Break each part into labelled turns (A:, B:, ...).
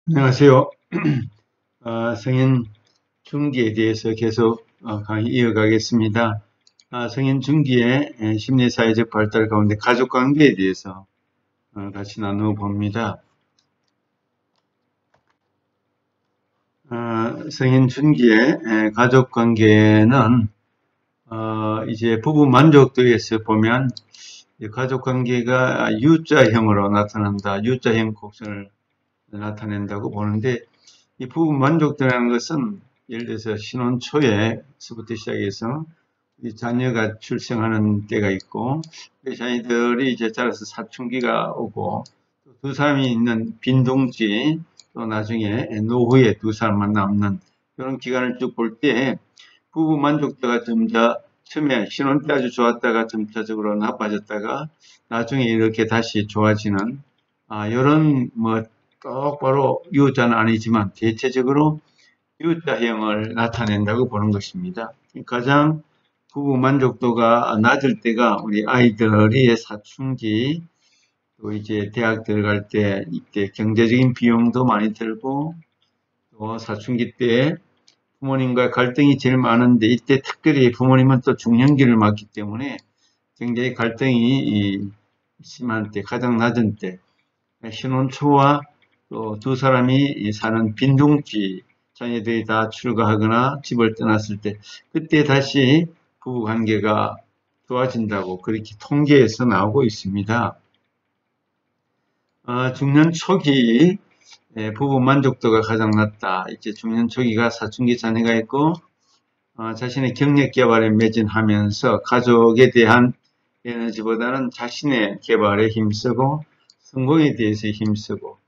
A: 안녕하세요. 성인 중기에 대해서 계속 강의 이어가겠습니다. 성인 중기의 심리사회적 발달 가운데 가족관계에 대해서 같이 나누어 봅니다. 성인 중기의 가족관계는 이제 부부 만족도에서 보면 가족관계가 U자형으로 나타난다. U자형 곡선을 나타낸다고 보는데, 이 부부 만족도라는 것은 예를 들어서 신혼 초에서부터 시작해서 이 자녀가 출생하는 때가 있고, 자녀들이 이제 자라서 사춘기가 오고, 두 사람이 있는 빈둥지, 또 나중에 노후에 두 사람만 남는 이런 기간을 쭉 볼 때 부부 만족도가 점차 처음에 신혼 때 아주 좋았다가 점차적으로 나빠졌다가 나중에 이렇게 다시 좋아지는 이런 뭐 똑바로 U자는 아니지만 대체적으로 U자형을 나타낸다고 보는 것입니다. 가장 부부 만족도가 낮을 때가 우리 아이들이 사춘기, 또 이제 대학 들어갈 때 이때 경제적인 비용도 많이 들고, 또 사춘기 때 부모님과 갈등이 제일 많은데, 이때 특별히 부모님은 또 중년기를 맞기 때문에 굉장히 갈등이 심한 때, 가장 낮은 때, 신혼 초와 또 두 사람이 사는 빈둥지, 자녀들이 다 출가하거나 집을 떠났을 때, 그때 다시 부부 관계가 좋아진다고 그렇게 통계에서 나오고 있습니다. 중년 초기 부부 만족도가 가장 낮다. 이제 중년 초기가 사춘기 자녀가 있고 자신의 경력 개발에 매진하면서 가족에 대한 에너지보다는 자신의 개발에 힘쓰고 성공에 대해서 힘쓰고,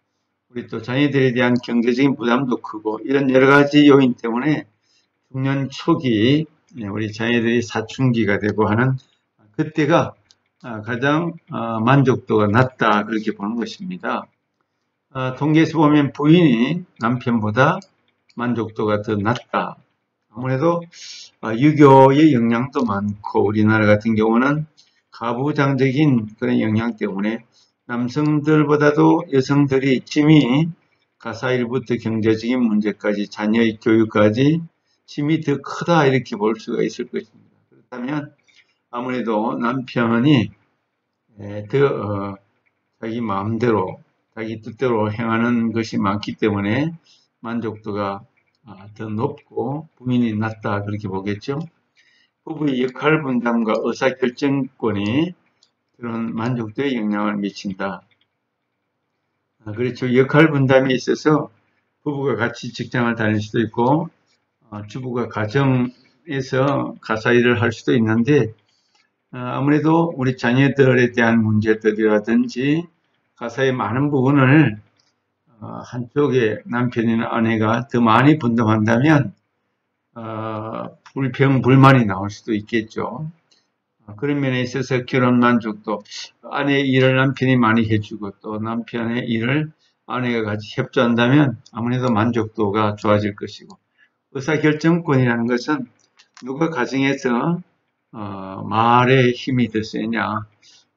A: 우리 또 자녀들에 대한 경제적인 부담도 크고, 이런 여러 가지 요인 때문에 중년 초기 우리 자녀들이 사춘기가 되고 하는 그때가 가장 만족도가 낮다, 그렇게 보는 것입니다. 통계에서 보면 부인이 남편보다 만족도가 더 낮다. 아무래도 유교의 영향도 많고, 우리나라 같은 경우는 가부장적인 그런 영향 때문에 남성들보다도 여성들이 짐이 가사일부터 경제적인 문제까지 자녀의 교육까지 짐이 더 크다, 이렇게 볼 수가 있을 것입니다. 그렇다면 아무래도 남편이 더 자기 마음대로 자기 뜻대로 행하는 것이 많기 때문에 만족도가 더 높고 부인이 낮다, 그렇게 보겠죠. 부부의 역할 분담과 의사결정권이 그런 만족도에 영향을 미친다. 그렇죠. 역할 분담에 있어서 부부가 같이 직장을 다닐 수도 있고, 주부가 가정에서 가사 일을 할 수도 있는데, 아무래도 우리 자녀들에 대한 문제들이라든지 가사의 많은 부분을 한쪽에 남편이나 아내가 더 많이 분담한다면 불평, 불만이 나올 수도 있겠죠. 그런 면에 있어서 결혼 만족도, 아내의 일을 남편이 많이 해주고 또 남편의 일을 아내가 같이 협조한다면 아무래도 만족도가 좋아질 것이고, 의사결정권이라는 것은 누가 가정에서 말에 힘이 더 세냐,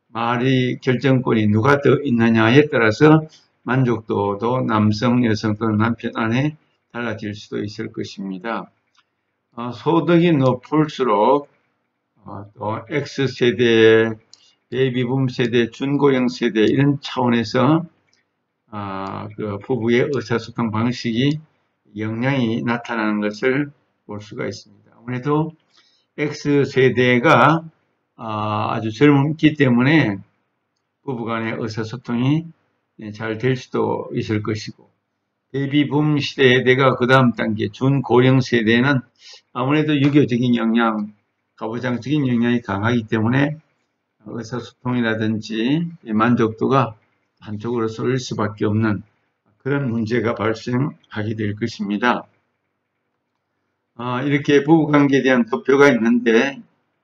A: 말이 결정권이 누가 더 있느냐에 따라서 만족도도 남성, 여성 또는 남편 안에 달라질 수도 있을 것입니다. 소득이 높을수록 또 X세대, 베이비붐 세대, 준고령 세대, 이런 차원에서 그 부부의 의사소통 방식이 영향이 나타나는 것을 볼 수가 있습니다. 아무래도 X세대가 아주 젊기 때문에 부부간의 의사소통이 잘 될 수도 있을 것이고, 베이비붐 세대가 그 다음 단계 준고령 세대는 아무래도 유교적인 영향, 가부장적인 영향이 강하기 때문에 의사소통이라든지 만족도가 한쪽으로 쏠릴 수밖에 없는 그런 문제가 발생하게 될 것입니다. 이렇게 부부관계에 대한 도표가 있는데,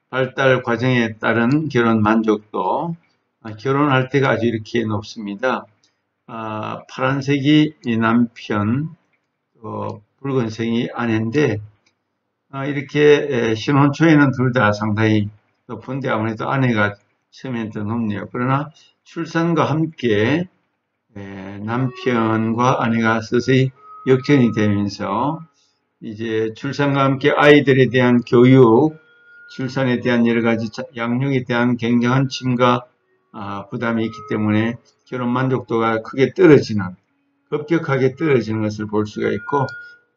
A: 발달 과정에 따른 결혼 만족도, 결혼할 때가 아주 이렇게 높습니다. 파란색이 남편, 붉은색이 아내인데, 이렇게 신혼 초에는 둘 다 상당히 높은데 아무래도 아내가 처음엔 더 높네요. 그러나 출산과 함께 남편과 아내가 서서히 역전이 되면서 이제 출산과 함께 아이들에 대한 교육, 출산에 대한 여러 가지 양육에 대한 굉장한 짐과 부담이 있기 때문에 결혼 만족도가 크게 떨어지는, 급격하게 떨어지는 것을 볼 수가 있고,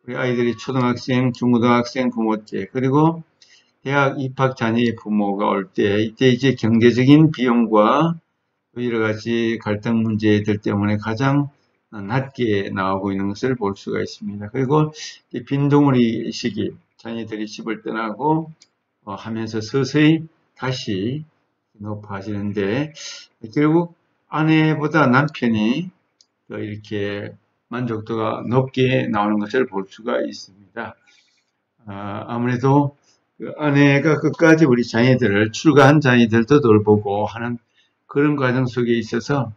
A: 우리 아이들이 초등학생, 중고등학생 부모째, 그리고 대학 입학 자녀의 부모가 올 때, 이때 이제 경제적인 비용과 여러 가지 갈등 문제들 때문에 가장 낮게 나오고 있는 것을 볼 수가 있습니다. 그리고 빈둥어리 시기, 자녀들이 집을 떠나고 하면서 서서히 다시 높아지는데, 결국 아내보다 남편이 이렇게 만족도가 높게 나오는 것을 볼 수가 있습니다. 아무래도 그 아내가 끝까지 우리 자녀들을, 출가한 자녀들도 돌보고 하는 그런 과정 속에 있어서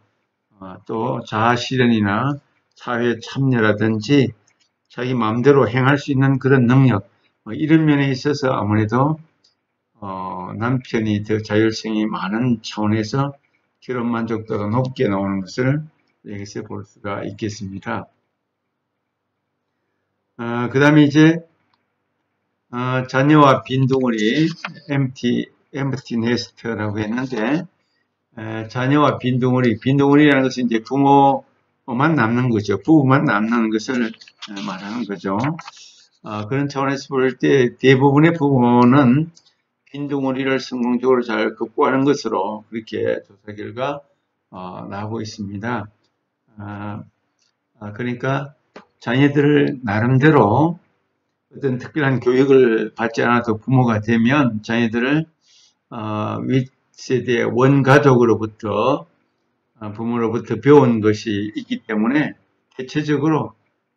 A: 또 자아 실현이나 사회 참여라든지 자기 마음대로 행할 수 있는 그런 능력, 이런 면에 있어서 아무래도 남편이 더 자율성이 많은 차원에서 결혼 만족도가 높게 나오는 것을 여기서 볼 수가 있겠습니다. 그 다음에 이제 자녀와 빈둥어리, empty nest라고 했는데, 자녀와 빈둥어리라는 것은 이제 부모만 남는 거죠. 부부만 남는 것을 말하는 거죠. 그런 차원에서 볼 때 대부분의 부모는 빈둥어리를 성공적으로 잘 극복하는 것으로 그렇게 조사 결과 나오고 있습니다. 그러니까 자녀들을 나름대로 어떤 특별한 교육을 받지 않아도 부모가 되면 자녀들을 윗세대 원가족으로부터 부모로부터 배운 것이 있기 때문에 대체적으로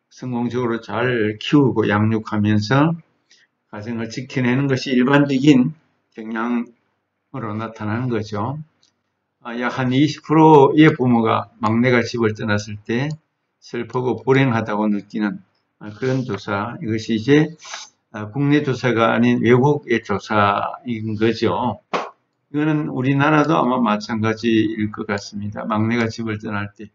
A: 성공적으로 잘 키우고 양육하면서 가정을 지켜내는 것이 일반적인 경향으로 나타나는 거죠. 약 한 20%의 부모가 막내가 집을 떠났을 때 슬프고 불행하다고 느끼는 그런 조사, 이것이 이제 국내 조사가 아닌 외국의 조사인 거죠. 이거는 우리나라도 아마 마찬가지일 것 같습니다. 막내가 집을 떠날 때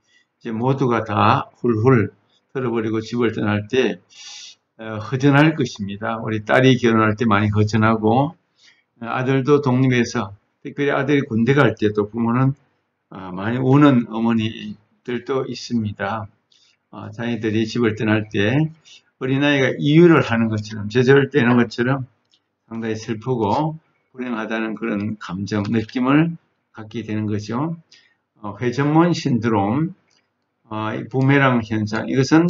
A: 이제 모두가 다 훌훌 털어버리고 집을 떠날 때 허전할 것입니다. 우리 딸이 결혼할 때 많이 허전하고, 아들도 독립해서, 특별히 아들이 군대 갈 때도 부모는 많이 우는 어머니들도 있습니다. 자녀들이 집을 떠날 때 어린아이가 이유를 하는 것처럼, 저절을 떼는 것처럼 상당히 슬프고 불행하다는 그런 감정, 느낌을 갖게 되는 거죠. 회전문 신드롬, 부메랑 현상, 이것은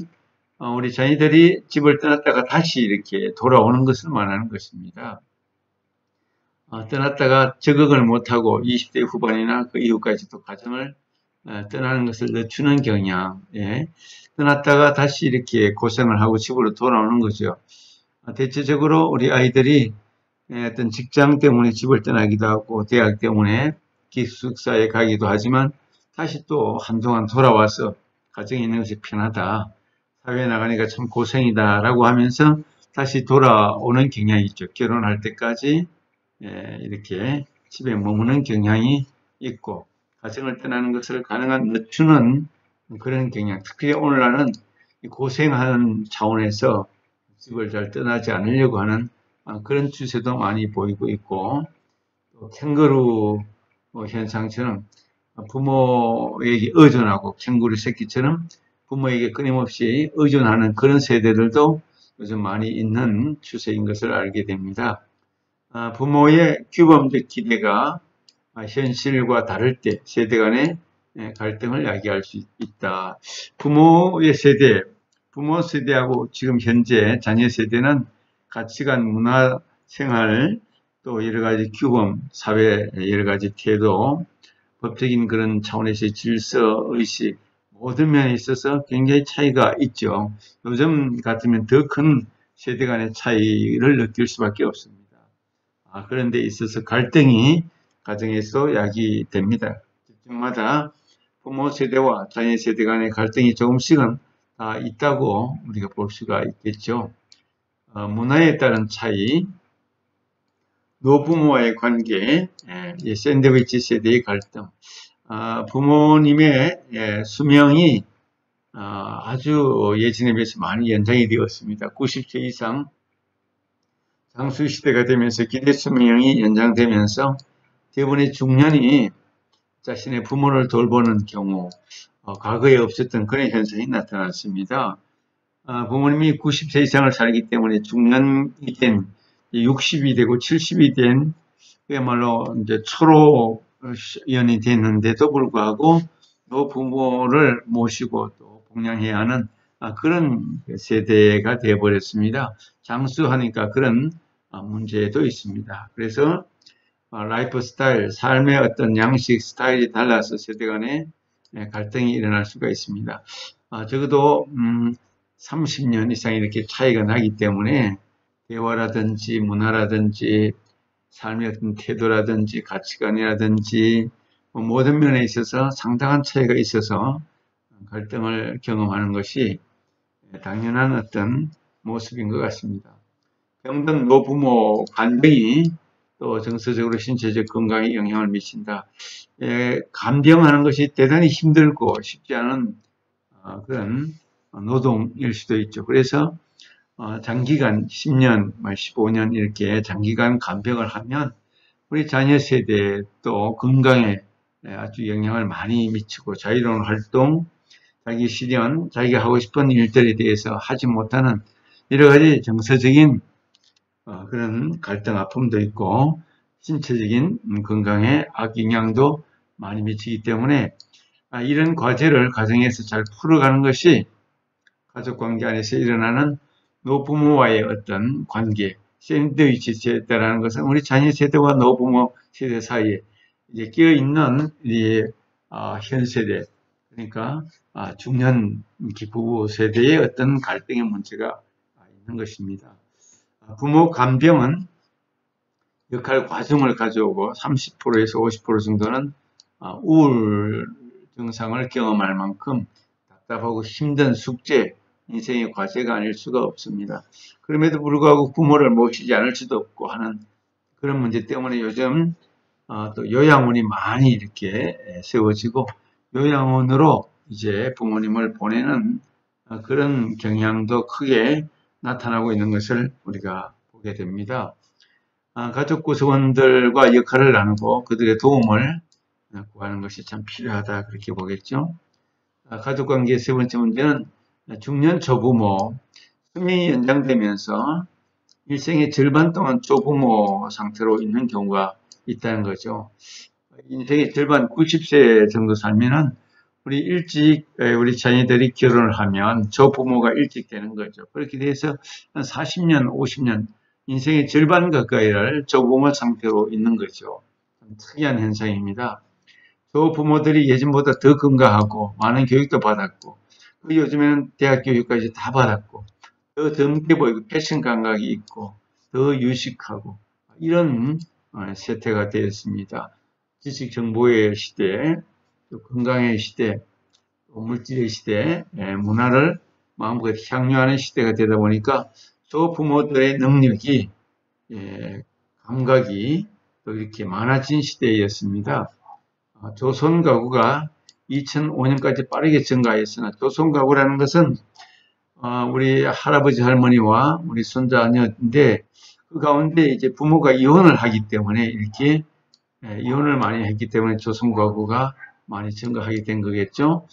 A: 우리 자녀들이 집을 떠났다가 다시 이렇게 돌아오는 것을 말하는 것입니다. 떠났다가 적응을 못하고 20대 후반이나 그 이후까지도 가정을 떠나는 것을 늦추는 경향, 떠났다가 다시 이렇게 고생을 하고 집으로 돌아오는 거죠. 대체적으로 우리 아이들이 어떤 직장 때문에 집을 떠나기도 하고 대학 때문에 기숙사에 가기도 하지만 다시 또 한동안 돌아와서 가정에 있는 것이 편하다, 사회에 나가니까 참 고생이다 라고 하면서 다시 돌아오는 경향이 있죠. 결혼할 때까지 이렇게 집에 머무는 경향이 있고, 가정을 떠나는 것을 가능한 늦추는 그런 경향, 특히 오늘날은 고생하는 차원에서 집을 잘 떠나지 않으려고 하는 그런 추세도 많이 보이고 있고, 또 캥거루 현상처럼 부모에게 의존하고 캥거루 새끼처럼 부모에게 끊임없이 의존하는 그런 세대들도 요즘 많이 있는 추세인 것을 알게 됩니다. 부모의 규범적 기대가 현실과 다를 때 세대 간의 갈등을 야기할 수 있다. 부모의 세대, 부모 세대하고 지금 현재 자녀 세대는 가치관, 문화, 생활, 또 여러 가지 규범, 사회 여러 가지 태도, 법적인 그런 차원에서의 질서, 의식, 모든 면에 있어서 굉장히 차이가 있죠. 요즘 같으면 더 큰 세대 간의 차이를 느낄 수밖에 없습니다. 그런 데 있어서 갈등이 가정에서 야기됩니다. 집중마다 부모 세대와 자녀 세대 간의 갈등이 조금씩은 다 있다고 우리가 볼 수가 있겠죠. 문화에 따른 차이, 노부모와의 관계, 샌드위치 세대의 갈등, 부모님의 수명이 아주 예전에 비해서 많이 연장이 되었습니다. 90세 이상 장수 시대가 되면서 기대 수명이 연장되면서 대부분의 중년이 자신의 부모를 돌보는 경우 과거에 없었던 그런 현상이 나타났습니다. 부모님이 90세 이상을 살기 때문에 중년이 된 60이 되고 70이 된 그야말로 이제 초로연이 됐는데도 불구하고 또 부모를 모시고 또 봉양해야 하는 그런 세대가 되어버렸습니다. 장수하니까 그런 문제도 있습니다. 그래서 라이프 스타일, 삶의 어떤 양식 스타일이 달라서 세대 간에 갈등이 일어날 수가 있습니다. 적어도 30년 이상 이렇게 차이가 나기 때문에 대화라든지 문화라든지 삶의 어떤 태도라든지 가치관이라든지 모든 면에 있어서 상당한 차이가 있어서 갈등을 경험하는 것이 당연한 어떤 모습인 것 같습니다. 병든 노부모 간병이 또 정서적으로 신체적 건강에 영향을 미친다. 간병하는 것이 대단히 힘들고 쉽지 않은 그런 노동일 수도 있죠. 그래서 장기간 10년, 15년 이렇게 장기간 간병을 하면 우리 자녀 세대에 또 건강에 아주 영향을 많이 미치고 자유로운 활동, 자기 실현, 자기가 하고 싶은 일들에 대해서 하지 못하는 여러 가지 정서적인 그런 갈등, 아픔도 있고 신체적인 건강에 악영향도 많이 미치기 때문에 이런 과제를 가정에서 잘 풀어가는 것이 가족관계 안에서 일어나는 노부모와의 어떤 관계, 샌드위치 세대라는 것은 우리 자녀 세대와 노부모 세대 사이에 이제 끼어 있는 현 세대, 그러니까 중년 부부 세대의 어떤 갈등의 문제가 있는 것입니다. 부모 간병은 역할 과중을 가져오고 30%에서 50% 정도는 우울 증상을 경험할 만큼 답답하고 힘든 숙제, 인생의 과제가 아닐 수가 없습니다. 그럼에도 불구하고 부모를 모시지 않을 수도 없고 하는 그런 문제 때문에 요즘 또 요양원이 많이 이렇게 세워지고 요양원으로 이제 부모님을 보내는 그런 경향도 크게 나타나고 있는 것을 우리가 보게 됩니다. 가족 구성원들과 역할을 나누고 그들의 도움을 구하는 것이 참 필요하다 그렇게 보겠죠. 가족관계의 세 번째 문제는 중년 조부모, 수명이 연장되면서 일생의 절반 동안 조부모 상태로 있는 경우가 있다는 거죠. 인생의 절반 90세 정도 살면은 우리 자녀들이 결혼을 하면 조부모가 일찍 되는 거죠. 그렇게 돼서 한 40년, 50년 인생의 절반 가까이를 조부모 상태로 있는 거죠. 특이한 현상입니다. 조부모들이 예전보다 더 건강하고 많은 교육도 받았고 요즘에는 대학 교육까지 다 받았고 더 젊게 보이고 패션 감각이 있고 더 유식하고 이런 세태가 되었습니다. 지식 정보의 시대, 또 건강의 시대, 또 물질의 시대, 문화를 마음껏 향유하는 시대가 되다 보니까 조부모들의 능력이 감각이 또 이렇게 많아진 시대였습니다. 조선 가구가 2005년까지 빠르게 증가했으나 조선 가구라는 것은 우리 할아버지 할머니와 우리 손자녀인데 그 가운데 이제 부모가 이혼을 하기 때문에 이렇게 이혼을 많이 했기 때문에 조선 가구가 많이 증가하게 된 거겠죠.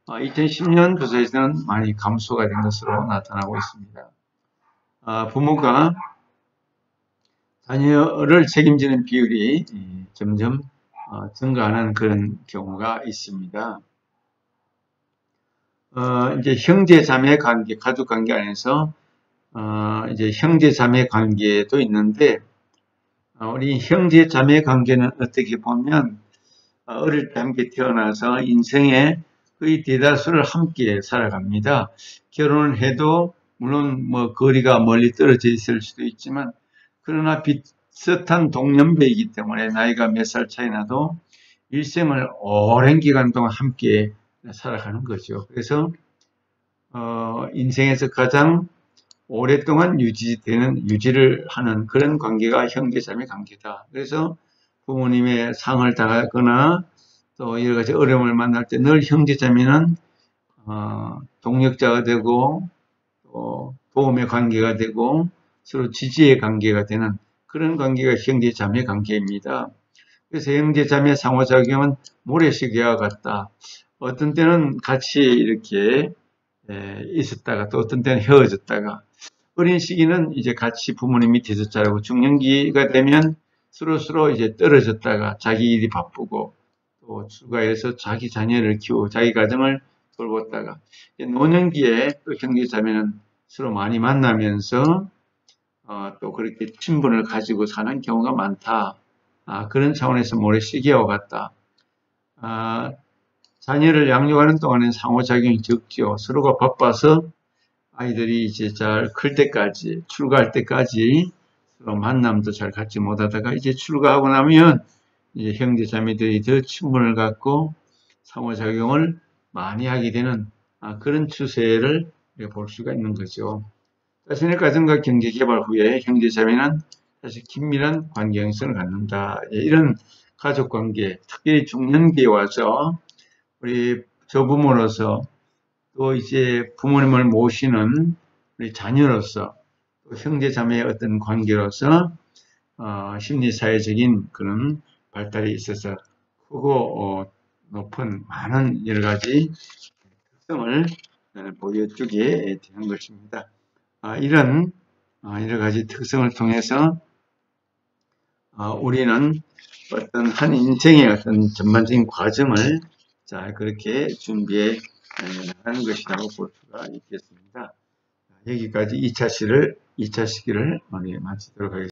A: 2010년 조사에서는 많이 감소가 된 것으로 나타나고 있습니다. 부모가 자녀를 책임지는 비율이 점점 증가하는 그런 경우가 있습니다. 이제 형제 자매 관계, 가족 관계 안에서 이제 형제 자매 관계도 있는데 우리 형제 자매 관계는 어떻게 보면 어릴 때 함께 태어나서 인생의 거의 대다수를 함께 살아갑니다. 결혼을 해도 물론 뭐 거리가 멀리 떨어져 있을 수도 있지만 그러나 비슷한 동년배이기 때문에 나이가 몇 살 차이 나도 일생을 오랜 기간 동안 함께 살아가는 거죠. 그래서 인생에서 가장 오랫동안 유지를 하는 그런 관계가 형제자매 관계다. 그래서 부모님의 상을 당하거나 또 여러 가지 어려움을 만날 때 늘 형제자매는 동력자가 되고 또 도움의 관계가 되고 서로 지지의 관계가 되는 그런 관계가 형제자매 관계입니다. 그래서 형제자매 상호작용은 모래시계와 같다. 어떤 때는 같이 이렇게 있었다가 또 어떤 때는 헤어졌다가 어린 시기는 이제 같이 부모님 밑에서 자라고 중년기가 되면 서로 이제 떨어졌다가 자기 일이 바쁘고 또 출가해서 자기 자녀를 키우고 자기 가정을 돌봤다가 노년기에 또 형제자매는 서로 많이 만나면서 또 그렇게 친분을 가지고 사는 경우가 많다. 그런 차원에서 모래시계와 같다. 자녀를 양육하는 동안은 상호작용이 적죠. 서로가 바빠서 아이들이 이제 잘 클 때까지, 출가할 때까지 서로 만남도 잘 갖지 못하다가 이제 출가하고 나면 이제 형제 자매들이 더 친분을 갖고 상호작용을 많이 하게 되는 그런 추세를 볼 수가 있는 거죠. 자신의 가정과 경제 개발 후에 형제 자매는 사실 긴밀한 관계 형성을 갖는다. 이런 가족 관계, 특별히 중년기에 와서 우리 조부모로서 또 이제 부모님을 모시는 우리 자녀로서 또 형제 자매의 어떤 관계로서 심리사회적인 그런 발달이 있어서 크고 높은 많은 여러 가지 특성을 보여주게 되는 것입니다. 이런 여러 가지 특성을 통해서 우리는 어떤 한 인생의 어떤 전반적인 과정을 자 그렇게 준비해 나가는 것이라고 볼 수가 있겠습니다. 여기까지 2차 시기를 마치도록 하겠습니다.